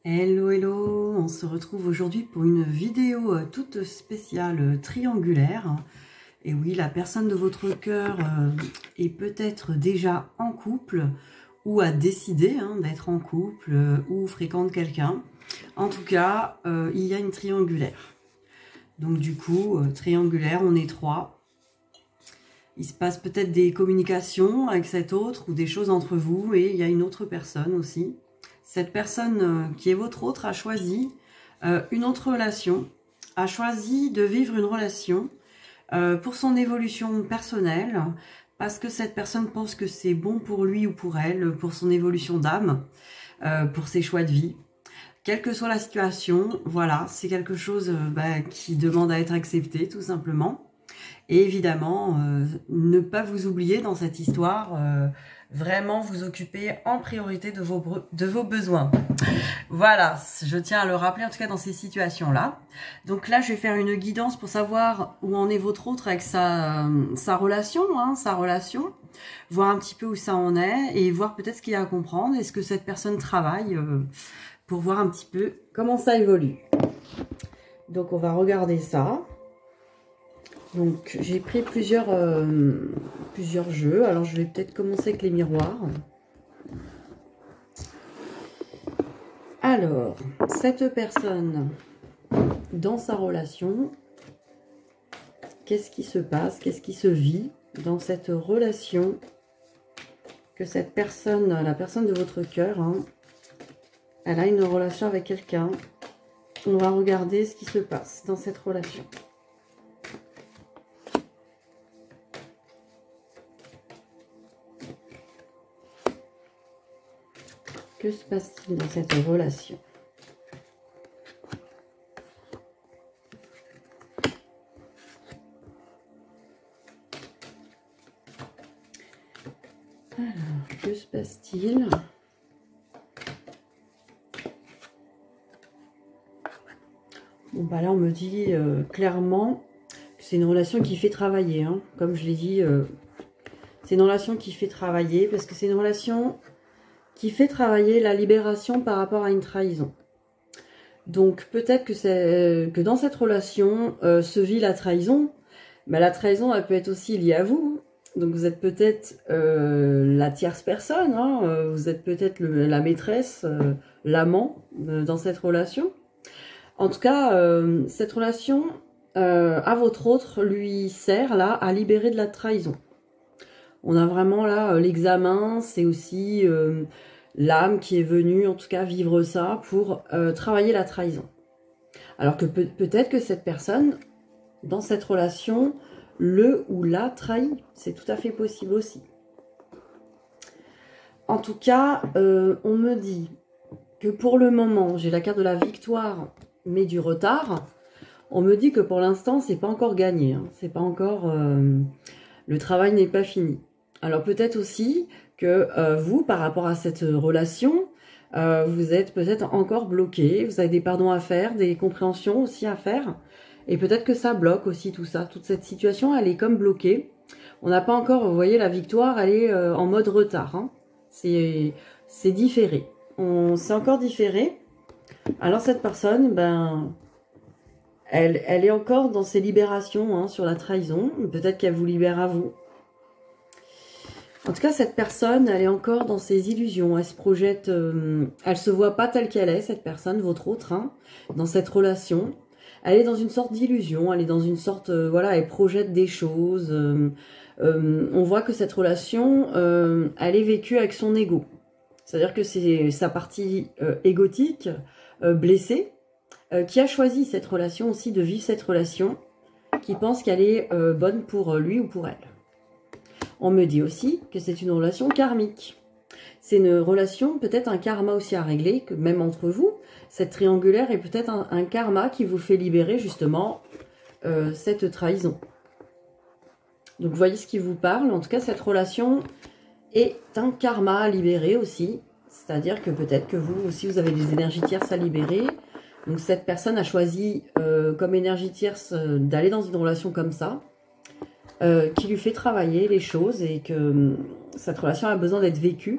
Hello, hello, on se retrouve aujourd'hui pour une vidéo toute spéciale triangulaire. Et oui, la personne de votre cœur est peut-être déjà en couple ou a décidé d'être en couple ou fréquente quelqu'un. En tout cas, il y a une triangulaire. Donc du coup, triangulaire, on est trois. Il se passe peut-être des communications avec cet autre ou des choses entre vous et il y a une autre personne aussi. Cette personne qui est votre autre a choisi une autre relation, a choisi de vivre une relation pour son évolution personnelle, parce que cette personne pense que c'est bon pour lui ou pour elle, pour son évolution d'âme, pour ses choix de vie. Quelle que soit la situation, voilà, c'est quelque chose qui demande à être accepté tout simplement. Et évidemment, ne pas vous oublier dans cette histoire, vraiment vous occuper en priorité de vos besoins. Voilà, je tiens à le rappeler en tout cas dans ces situations-là. Donc là, je vais faire une guidance pour savoir où en est votre autre avec sa relation, voir un petit peu où ça en est et voir peut-être ce qu'il y a à comprendre. Est-ce que cette personne travaille pour voir un petit peu comment ça évolue. Donc on va regarder ça. Donc j'ai pris plusieurs jeux. Alors je vais peut-être commencer avec les miroirs. Alors, cette personne, dans sa relation, qu'est-ce qui se passe? Qu'est-ce qui se vit dans cette relation que cette personne, la personne de votre cœur, elle a une relation avec quelqu'un. On va regarder ce qui se passe dans cette relation. Que se passe-t-il dans cette relation? Alors, que se passe-t-il? Bon, bah là, on me dit clairement que c'est une relation qui fait travailler. Comme je l'ai dit, c'est une relation qui fait travailler parce que c'est une relation qui fait travailler la libération par rapport à une trahison. Donc peut-être que dans cette relation se vit la trahison, mais la trahison elle peut être aussi liée à vous. Donc vous êtes peut-être la tierce personne, vous êtes peut-être la maîtresse, l'amant dans cette relation. En tout cas, cette relation à votre autre lui sert là à libérer de la trahison. On a vraiment là l'examen, c'est aussi l'âme qui est venue en tout cas vivre ça pour travailler la trahison. Alors que peut-être que cette personne, dans cette relation, le ou la trahit. C'est tout à fait possible aussi. En tout cas, on me dit que pour le moment, j'ai la carte de la victoire, mais du retard. On me dit que pour l'instant, c'est pas encore gagné. C'est pas encore... le travail n'est pas fini. Alors peut-être aussi que vous, par rapport à cette relation, vous êtes peut-être encore bloqué, vous avez des pardons à faire, des compréhensions aussi à faire, et peut-être que ça bloque aussi tout ça. Toute cette situation, elle est comme bloquée. On n'a pas encore, vous voyez, la victoire, elle est en mode retard. C'est différé. C'est encore différé. Alors cette personne, elle est encore dans ses libérations sur la trahison. Peut-être qu'elle vous libère à vous. En tout cas, cette personne, elle est encore dans ses illusions. Elle se projette, elle se voit pas telle qu'elle est, cette personne, votre autre, dans cette relation. Elle est dans une sorte d'illusion, elle est dans une sorte, voilà, elle projette des choses. On voit que cette relation, elle est vécue avec son ego. C'est-à-dire que c'est sa partie égotique, blessée, qui a choisi cette relation aussi, de vivre cette relation, qui pense qu'elle est bonne pour lui ou pour elle. On me dit aussi que c'est une relation karmique. C'est une relation, peut-être un karma aussi à régler, que même entre vous, cette triangulaire est peut-être un karma qui vous fait libérer justement cette trahison. Donc vous voyez ce qui vous parle. En tout cas, cette relation est un karma à libérer aussi. C'est-à-dire que peut-être que vous aussi, vous avez des énergies tierces à libérer. Donc cette personne a choisi comme énergie tierce d'aller dans une relation comme ça. Qui lui fait travailler les choses et que cette relation a besoin d'être vécue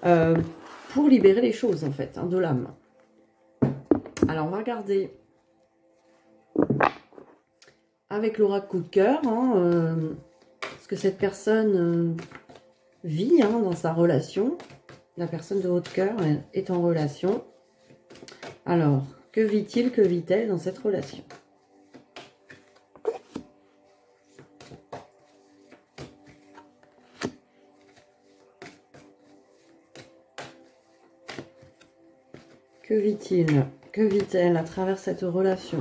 pour libérer les choses en fait, de l'âme. Alors, on va regarder avec l'oracle coup de cœur ce que cette personne vit dans sa relation. La personne de votre cœur est en relation. Alors, que vit-il, que vit-elle dans cette relation? Que vit-il, que vit-elle à travers cette relation?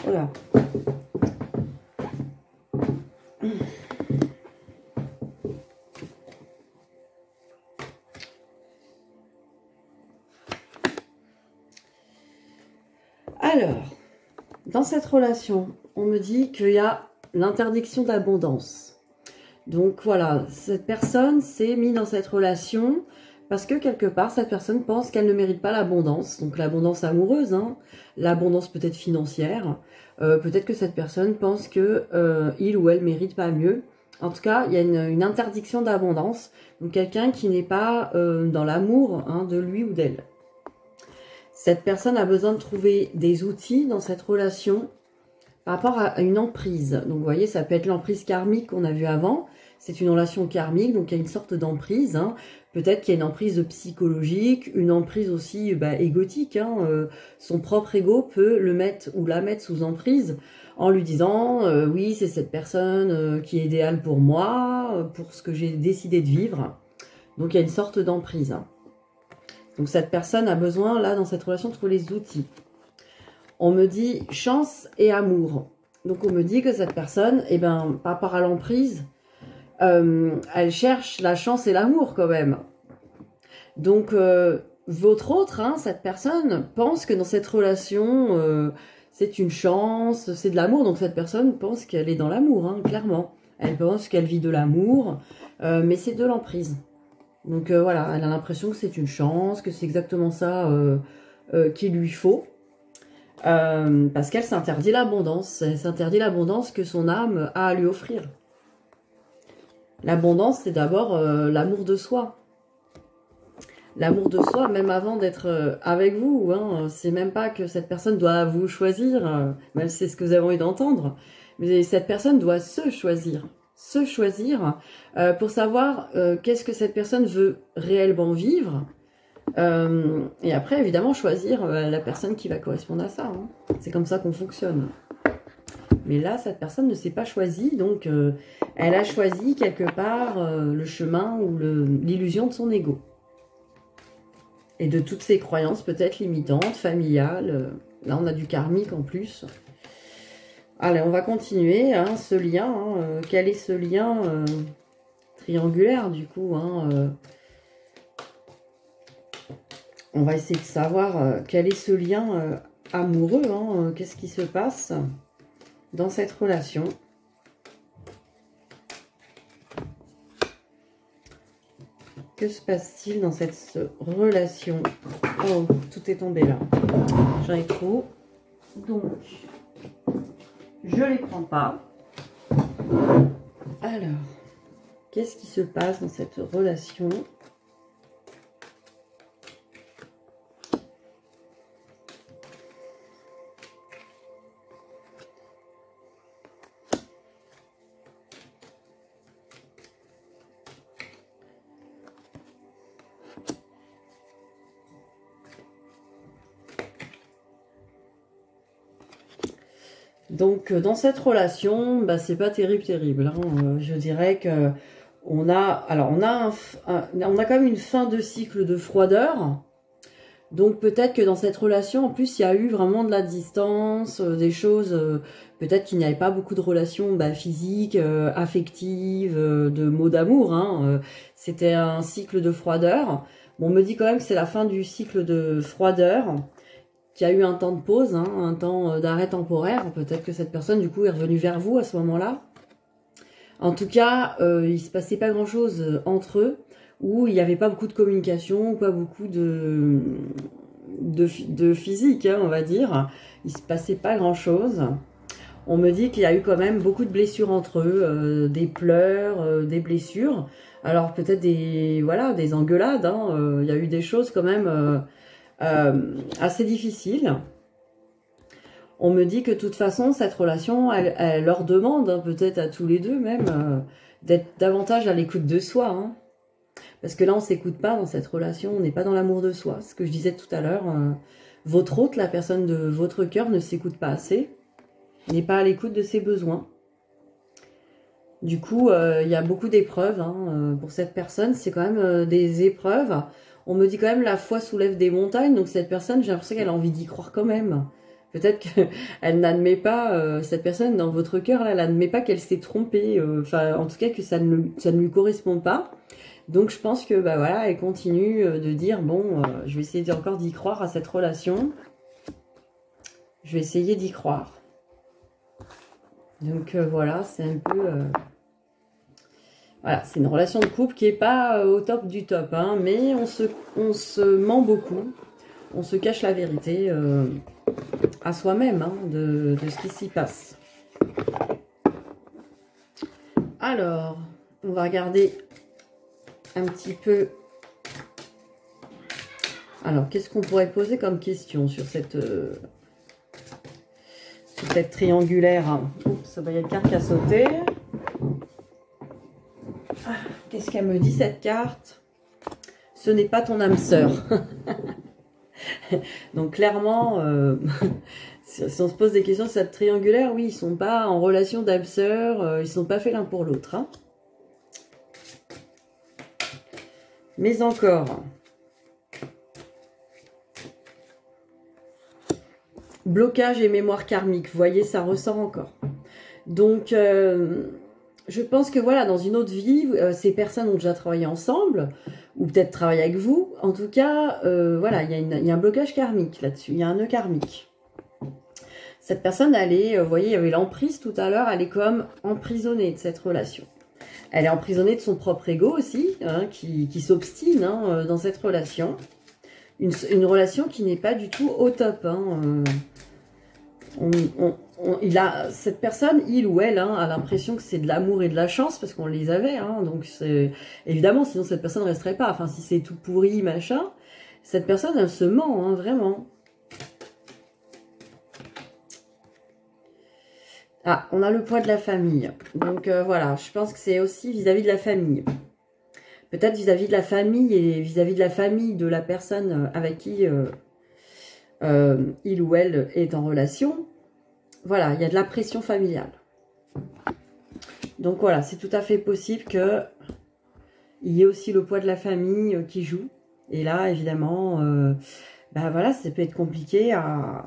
Voilà. Alors, dans cette relation, on me dit qu'il y a l'interdiction d'abondance. Donc voilà, cette personne s'est mise dans cette relation parce que quelque part, cette personne pense qu'elle ne mérite pas l'abondance. Donc l'abondance amoureuse, l'abondance peut-être financière. Peut-être que cette personne pense que il ou elle mérite pas mieux. En tout cas, il y a une interdiction d'abondance. Donc quelqu'un qui n'est pas dans l'amour de lui ou d'elle. Cette personne a besoin de trouver des outils dans cette relation par rapport à une emprise. Donc vous voyez, ça peut être l'emprise karmique qu'on a vu avant. C'est une relation karmique, donc il y a une sorte d'emprise. Peut-être qu'il y a une emprise psychologique, une emprise aussi égotique. Son propre ego peut le mettre ou la mettre sous emprise en lui disant oui, c'est cette personne qui est idéale pour moi, pour ce que j'ai décidé de vivre. Donc il y a une sorte d'emprise. Donc cette personne a besoin, là, dans cette relation, de trouver les outils. On me dit chance et amour. Donc on me dit que cette personne, par rapport à l'emprise, elle cherche la chance et l'amour quand même. Donc votre autre, cette personne, pense que dans cette relation, c'est une chance, c'est de l'amour. Donc cette personne pense qu'elle est dans l'amour, clairement. Elle pense qu'elle vit de l'amour, mais c'est de l'emprise. Donc voilà, elle a l'impression que c'est une chance, que c'est exactement ça qu'il lui faut. Parce qu'elle s'interdit l'abondance. Elle s'interdit l'abondance que son âme a à lui offrir. L'abondance, c'est d'abord l'amour de soi. L'amour de soi, même avant d'être avec vous. C'est même pas que cette personne doit vous choisir, même si c'est ce que vous avez envie d'entendre. Mais cette personne doit se choisir. Se choisir pour savoir qu'est-ce que cette personne veut réellement vivre. Et après, évidemment, choisir la personne qui va correspondre à ça. C'est comme ça qu'on fonctionne. Mais là, cette personne ne s'est pas choisie, donc elle a choisi quelque part le chemin ou l'illusion de son ego. Et de toutes ses croyances peut-être limitantes, familiales. Là, on a du karmique en plus. Allez, on va continuer. Ce lien, quel est ce lien triangulaire du coup on va essayer de savoir quel est ce lien amoureux. Qu'est-ce qui se passe dans cette relation? Que se passe-t-il dans cette relation? Oh, tout est tombé là. J'en ai trop. Donc, je les prends pas. Alors, qu'est-ce qui se passe dans cette relation? Donc, dans cette relation, c'est pas terrible. Je dirais que on a quand même une fin de cycle de froideur. Donc, peut-être que dans cette relation, en plus, il y a eu vraiment de la distance, des choses, peut-être qu'il n'y avait pas beaucoup de relations physiques, affectives, de mots d'amour. C'était un cycle de froideur. Bon, on me dit quand même que c'est la fin du cycle de froideur. Qu'il y a eu un temps de pause, un temps d'arrêt temporaire. Peut-être que cette personne, du coup, est revenue vers vous à ce moment-là. En tout cas, il se passait pas grand-chose entre eux, où il n'y avait pas beaucoup de communication, pas beaucoup de de physique, hein, on va dire. Il se passait pas grand-chose. On me dit qu'il y a eu quand même beaucoup de blessures entre eux, des pleurs, des blessures. Alors peut-être des, voilà, des engueulades, hein, il y a eu des choses quand même assez difficiles. On me dit que de toute façon, cette relation, elle leur demande, hein, peut-être à tous les deux même, d'être davantage à l'écoute de soi. Hein. Parce que là, on ne s'écoute pas dans cette relation, on n'est pas dans l'amour de soi. Ce que je disais tout à l'heure, votre hôte, la personne de votre cœur, ne s'écoute pas assez, n'est pas à l'écoute de ses besoins. Du coup, il y a beaucoup d'épreuves hein, pour cette personne. C'est quand même des épreuves. On me dit quand même la foi soulève des montagnes. Donc cette personne, j'ai l'impression qu'elle a envie d'y croire quand même. Peut-être qu'elle n'admet pas, cette personne dans votre cœur, là, elle n'admet pas qu'elle s'est trompée. Enfin, en tout cas, que ça ne lui correspond pas. Donc je pense que bah voilà, elle continue de dire bon, je vais essayer encore d'y croire à cette relation. Je vais essayer d'y croire. Donc voilà, c'est un peu voilà, c'est une relation de couple qui est pas au top du top, hein, mais on se ment beaucoup, on se cache la vérité à soi-même hein, de ce qui s'y passe. Alors, on va regarder un petit peu. Alors, qu'est-ce qu'on pourrait poser comme question sur cette triangulaire? Oups, ça va y être une carte qui a sauté. Ah, qu'est-ce qu'elle me dit cette carte? Ce n'est pas ton âme sœur. Donc clairement, si on se pose des questions sur cette triangulaire, oui, ils sont pas en relation d'âme sœur, ils sont pas faits l'un pour l'autre. Hein. Mais encore, blocage et mémoire karmique, vous voyez, ça ressort encore. Donc, je pense que voilà, dans une autre vie, ces personnes ont déjà travaillé ensemble, ou peut-être travaillé avec vous. En tout cas, voilà, il y a un blocage karmique là-dessus, il y a un nœud karmique. Cette personne, elle est, vous voyez, il y avait l'emprise tout à l'heure, elle est comme emprisonnée de cette relation. Elle est emprisonnée de son propre ego aussi, hein, qui s'obstine hein, dans cette relation. Une relation qui n'est pas du tout au top. Hein, cette personne, il ou elle, hein, a l'impression que c'est de l'amour et de la chance, parce qu'on les avait. Hein, donc c'est évidemment, sinon cette personne ne resterait pas. Enfin, si c'est tout pourri, machin, cette personne, elle se ment, hein, vraiment. Ah, on a le poids de la famille. Donc voilà, je pense que c'est aussi vis-à-vis de la famille. Peut-être vis-à-vis de la famille et vis-à-vis de la famille de la personne avec qui il ou elle est en relation. Voilà, il y a de la pression familiale. Donc voilà, c'est tout à fait possible qu'il y ait aussi le poids de la famille qui joue. Et là, évidemment, ben voilà, ça peut être compliqué à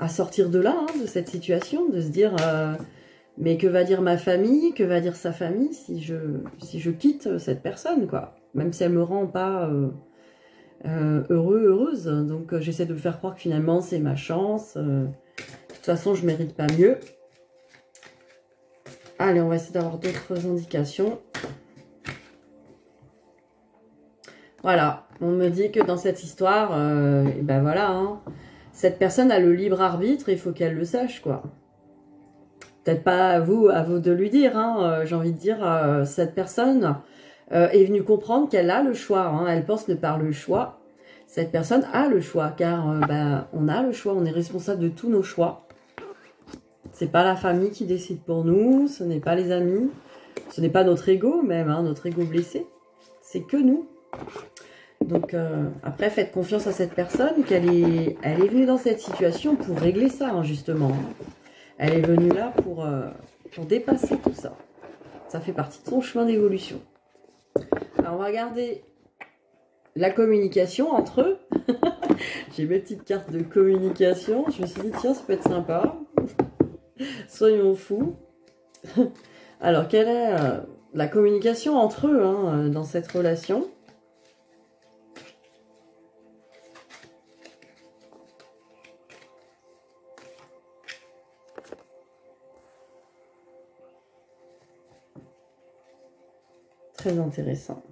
sortir de là, hein, de cette situation, de se dire mais que va dire ma famille, que va dire sa famille si je quitte cette personne, quoi. Même si elle me rend pas heureuse. Donc j'essaie de me faire croire que finalement c'est ma chance. De toute façon, je mérite pas mieux. Allez, on va essayer d'avoir d'autres indications. Voilà, on me dit que dans cette histoire, et ben voilà, hein, cette personne a le libre arbitre, il faut qu'elle le sache, quoi. Peut-être pas à vous de lui dire, hein, j'ai envie de dire, cette personne est venue comprendre qu'elle a le choix, hein, elle pense ne par le choix. Cette personne a le choix, car ben, on a le choix, on est responsable de tous nos choix. C'est pas la famille qui décide pour nous, ce n'est pas les amis, ce n'est pas notre ego même, hein, notre ego blessé, c'est que nous. Donc après, faites confiance à cette personne, elle est venue dans cette situation pour régler ça, hein, justement. Elle est venue là pour dépasser tout ça. Ça fait partie de son chemin d'évolution. Alors on va regarder la communication entre eux. J'ai mes petites cartes de communication. Je me suis dit, tiens, ça peut être sympa. Soyons fous. Alors, quelle est la communication entre eux hein, dans cette relation? Très intéressant.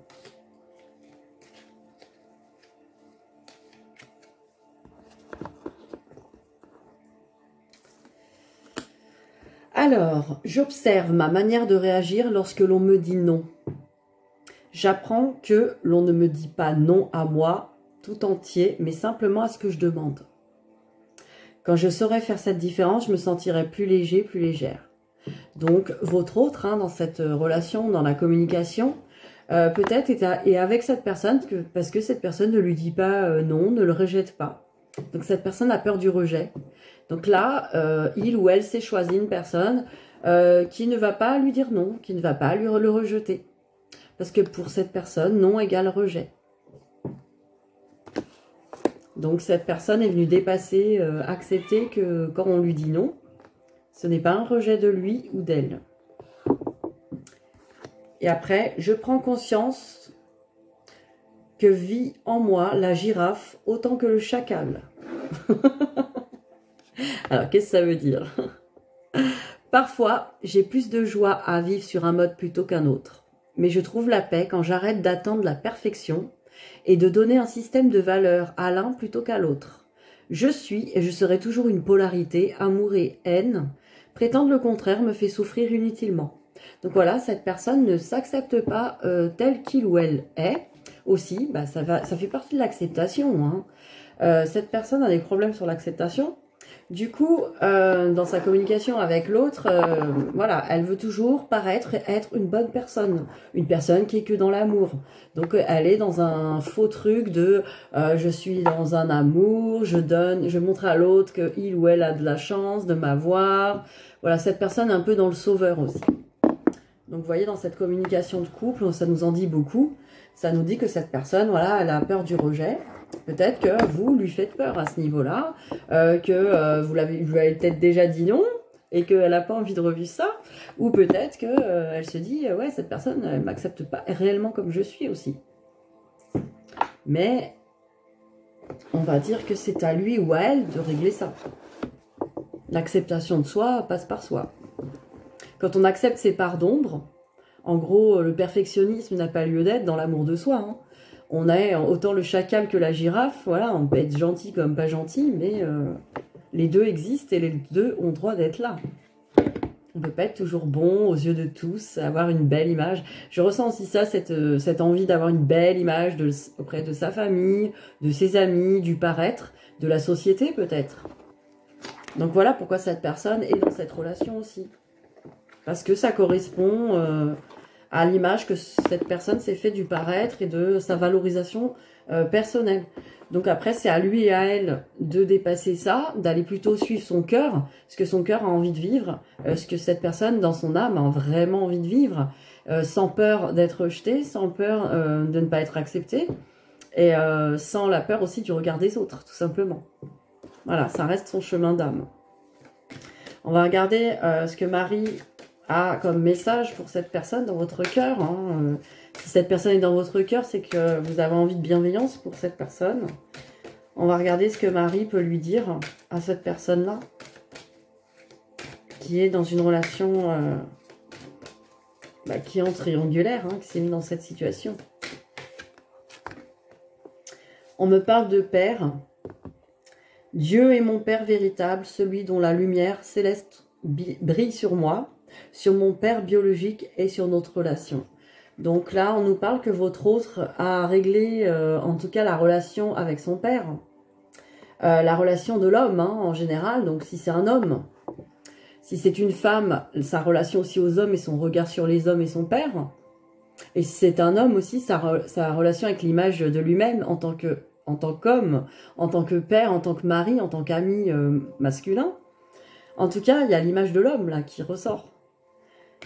Alors, j'observe ma manière de réagir lorsque l'on me dit non. J'apprends que l'on ne me dit pas non à moi tout entier, mais simplement à ce que je demande. Quand je saurai faire cette différence, je me sentirai plus léger, plus légère. Donc, votre autre, dans cette relation, dans la communication, peut-être est avec cette personne parce que cette personne ne lui dit pas non, ne le rejette pas. Donc, cette personne a peur du rejet. Donc là, il ou elle s'est choisi une personne qui ne va pas lui dire non, qui ne va pas le rejeter. Parce que pour cette personne, non égale rejet. Donc cette personne est venue dépasser, accepter que quand on lui dit non, ce n'est pas un rejet de lui ou d'elle. Et après, je prends conscience que vit en moi la girafe autant que le chacal. Alors, qu'est-ce que ça veut dire? Parfois, j'ai plus de joie à vivre sur un mode plutôt qu'un autre. Mais je trouve la paix quand j'arrête d'attendre la perfection et de donner un système de valeurs à l'un plutôt qu'à l'autre. Je suis et je serai toujours une polarité, amour et haine. Prétendre le contraire me fait souffrir inutilement. Donc voilà, cette personne ne s'accepte pas telle qu'il ou elle est. Aussi, ça fait partie de l'acceptation. Cette personne a des problèmes sur l'acceptation. Du coup, dans sa communication avec l'autre, voilà, elle veut toujours paraître être une bonne personne qui est que dans l'amour. Donc, elle est dans un faux truc de je suis dans un amour, je montre à l'autre qu'il ou elle a de la chance de m'avoir. Voilà, cette personne est un peu dans le sauveur aussi. Donc, vous voyez, dans cette communication de couple, ça nous en dit beaucoup. Ça nous dit que cette personne, voilà, elle a peur du rejet. Peut-être que vous lui faites peur à ce niveau-là, que vous lui avez peut-être déjà dit non et qu'elle n'a pas envie de revivre ça. Ou peut-être qu'elle se dit, ouais, cette personne ne m'accepte pas réellement comme je suis aussi. Mais on va dire que c'est à lui ou à elle de régler ça. L'acceptation de soi passe par soi. Quand on accepte ses parts d'ombre, en gros, le perfectionnisme n'a pas lieu d'être dans l'amour de soi. On est autant le chacal que la girafe. Voilà, on peut être gentil comme pas gentil, mais les deux existent et les deux ont droit d'être là. On ne peut pas être toujours bon aux yeux de tous, avoir une belle image. Je ressens aussi ça, cette envie d'avoir une belle image auprès de sa famille, de ses amis, du paraître, de la société peut-être. Donc voilà pourquoi cette personne est dans cette relation aussi. Parce que ça correspond à l'image que cette personne s'est fait du paraître et de sa valorisation personnelle. Donc après, c'est à lui et à elle de dépasser ça, d'aller plutôt suivre son cœur, ce que son cœur a envie de vivre, ce que cette personne, dans son âme, a vraiment envie de vivre, sans peur d'être rejetée, sans peur de ne pas être acceptée, et sans la peur aussi du regard des autres, tout simplement. Voilà, ça reste son chemin d'âme. On va regarder ce que Marie a comme message pour cette personne dans votre cœur. Si cette personne est dans votre cœur, c'est que vous avez envie de bienveillance pour cette personne. On va regarder ce que Marie peut lui dire à cette personne-là, qui est dans une relation qui est en triangulaire, qui s'est mis dans cette situation. On me parle de Père. Dieu est mon Père véritable, celui dont la lumière céleste brille sur moi, sur mon père biologique et sur notre relation. Donc là, on nous parle que votre autre a réglé, en tout cas, la relation avec son père. La relation de l'homme, en général. Donc si c'est un homme, si c'est une femme, sa relation aussi aux hommes et son regard sur les hommes et son père. Et si c'est un homme aussi, sa relation avec l'image de lui-même en tant qu'homme, en tant que père, en tant que mari, en tant qu'ami masculin. En tout cas, il y a l'image de l'homme là qui ressort.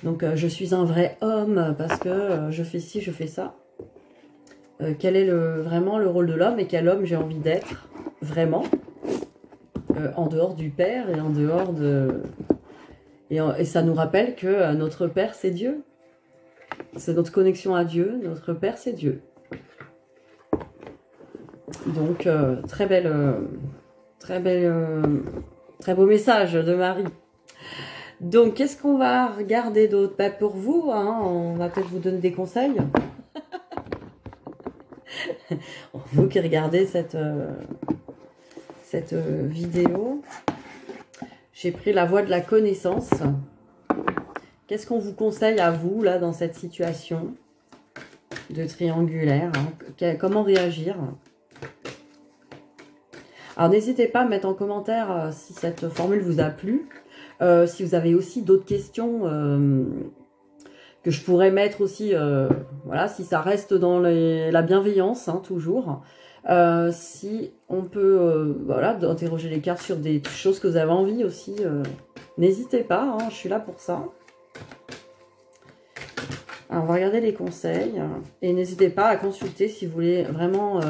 Donc, je suis un vrai homme parce que je fais ci, je fais ça. Quel est vraiment le rôle de l'homme et quel homme j'ai envie d'être vraiment en dehors du père et en dehors de... Et ça nous rappelle que notre père, c'est Dieu. C'est notre connexion à Dieu. Notre père, c'est Dieu. Donc, très beau message de Marie. Donc, qu'est-ce qu'on va regarder d'autre? Pour vous, on va peut-être vous donner des conseils. Vous qui regardez cette vidéo, j'ai pris la voie de la connaissance. Qu'est-ce qu'on vous conseille à vous, là, dans cette situation de triangulaire, hein? Comment réagir? Alors, n'hésitez pas à mettre en commentaire si cette formule vous a plu. Si vous avez aussi d'autres questions que je pourrais mettre aussi, voilà, si ça reste dans la bienveillance, hein, toujours. Si on peut, voilà, interroger les cartes sur des choses que vous avez envie aussi, n'hésitez pas, hein, je suis là pour ça. Alors, on va regarder les conseils. Et n'hésitez pas à consulter si vous voulez vraiment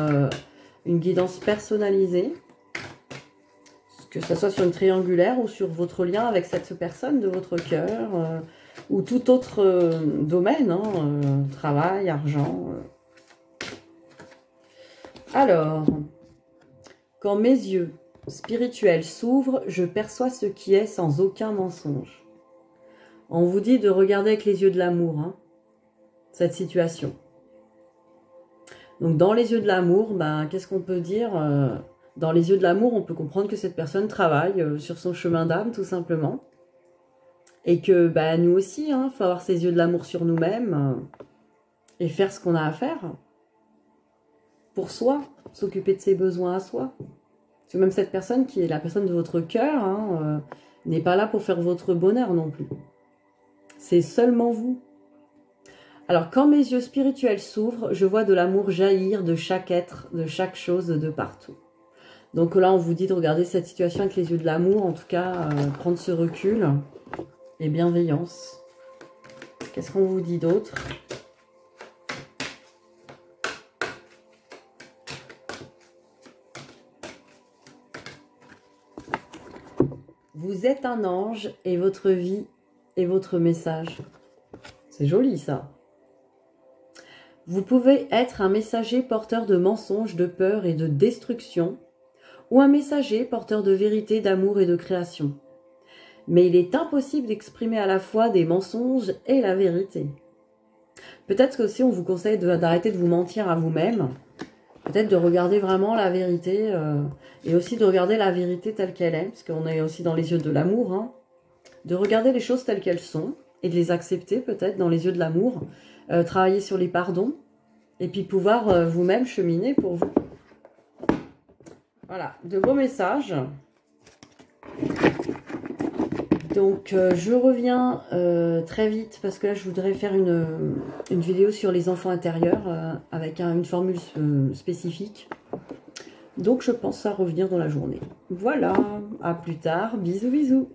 une guidance personnalisée. Que ce soit sur une triangulaire ou sur votre lien avec cette personne de votre cœur. Ou tout autre domaine, hein, travail, argent. Alors, quand mes yeux spirituels s'ouvrent, je perçois ce qui est sans aucun mensonge. On vous dit de regarder avec les yeux de l'amour, hein, cette situation. Donc, dans les yeux de l'amour, ben, qu'est-ce qu'on peut dire? Dans les yeux de l'amour, on peut comprendre que cette personne travaille sur son chemin d'âme, tout simplement. Et que bah, nous aussi, hein, faut avoir ces yeux de l'amour sur nous-mêmes et faire ce qu'on a à faire pour soi, s'occuper de ses besoins à soi. Parce que même cette personne qui est la personne de votre cœur, hein, n'est pas là pour faire votre bonheur non plus. C'est seulement vous. Alors, quand mes yeux spirituels s'ouvrent, je vois de l'amour jaillir de chaque être, de chaque chose, de partout. Donc là, on vous dit de regarder cette situation avec les yeux de l'amour, en tout cas, prendre ce recul et bienveillance. Qu'est-ce qu'on vous dit d'autre? Vous êtes un ange et votre vie est votre message. C'est joli ça. Vous pouvez être un messager porteur de mensonges, de peur et de destruction, ou un messager porteur de vérité, d'amour et de création. Mais il est impossible d'exprimer à la fois des mensonges et la vérité. Peut-être qu'aussi on vous conseille d'arrêter de vous mentir à vous-même, peut-être de regarder vraiment la vérité, et aussi de regarder la vérité telle qu'elle est, parce qu'on est aussi dans les yeux de l'amour, hein, de regarder les choses telles qu'elles sont, et de les accepter peut-être dans les yeux de l'amour, travailler sur les pardons, et puis pouvoir vous-même cheminer pour vous. Voilà, de beaux messages. Donc, je reviens très vite parce que là, je voudrais faire une vidéo sur les enfants intérieurs avec une formule spécifique. Donc, je pense à revenir dans la journée. Voilà, à plus tard. Bisous, bisous.